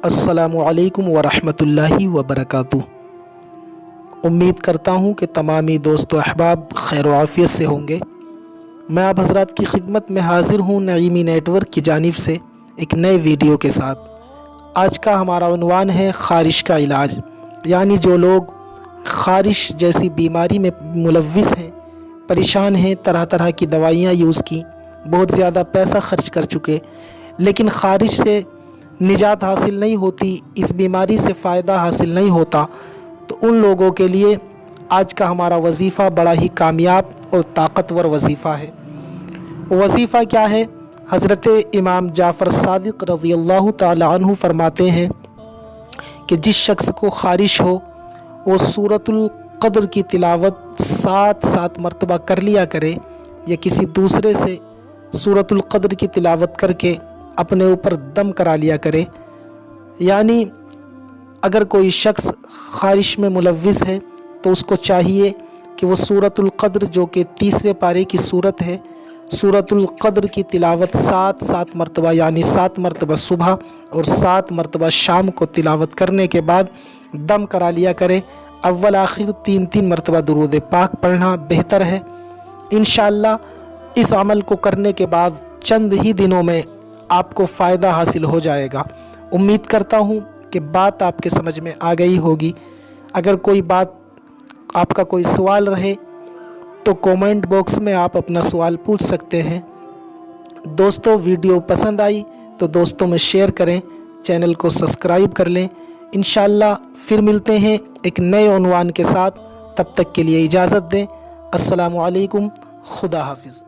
अस्सलामु अलैकुम वरहमतुल्लाहि वबरकातुहू। उम्मीद करता हूँ कि तमामी दोस्तों अहबाब खैर व आफियत से होंगे। मैं आप हज़रात की खिदमत में हाज़िर हूँ नईमी नेटवर्क की जानिब से एक नए वीडियो के साथ। आज का हमारा उन्वान है ख़ारिश का इलाज, यानी जो लोग ख़ारिश जैसी बीमारी में मुलव्विस हैं, परेशान हैं, तरह तरह की दवाइयाँ यूज़ की, बहुत ज़्यादा पैसा ख़र्च कर चुके, लेकिन ख़ारिश से निजात हासिल नहीं होती, इस बीमारी से फ़ायदा हासिल नहीं होता, तो उन लोगों के लिए आज का हमारा वजीफ़ा बड़ा ही कामयाब और ताकतवर वजीफ़ा है। वजीफ़ा क्या है? हज़रत इमाम जाफ़र सादिक़ रज़ियल्लाहु ताला अन्हु फरमाते हैं कि जिस शख्स को ख़ारिश हो वो सूरतुल क़द्र की तिलावत 7 मरतबा कर लिया करे, या किसी दूसरे से सूरतुल क़द्र की तिलावत करके अपने ऊपर दम करा लिया करे। यानी अगर कोई शख्स ख़ारिश में मुलव्विस है तो उसको चाहिए कि वो सूरतुल क़द्र जो कि 30वें पारे की सूरत है, सूरतुल क़द्र की तिलावत 7 मरतबा, यानी 7 मरतबा सुबह और 7 मरतबा शाम को तिलावत करने के बाद दम करा लिया करे। अव्वल आखिर 3 मरतबा दुरूद पाक पढ़ना बेहतर है। इंशाअल्लाह इस अमल को करने के बाद चंद ही दिनों में आपको फ़ायदा हासिल हो जाएगा। उम्मीद करता हूँ कि बात आपके समझ में आ गई होगी। अगर कोई बात आपका कोई सवाल रहे तो कमेंट बॉक्स में आप अपना सवाल पूछ सकते हैं। दोस्तों, वीडियो पसंद आई तो दोस्तों में शेयर करें, चैनल को सब्सक्राइब कर लें। इंशाअल्लाह फिर मिलते हैं एक नए उन्वान के साथ। तब तक के लिए इजाज़त दें। अस्सलामु अलैकुम, खुदा हाफिज़।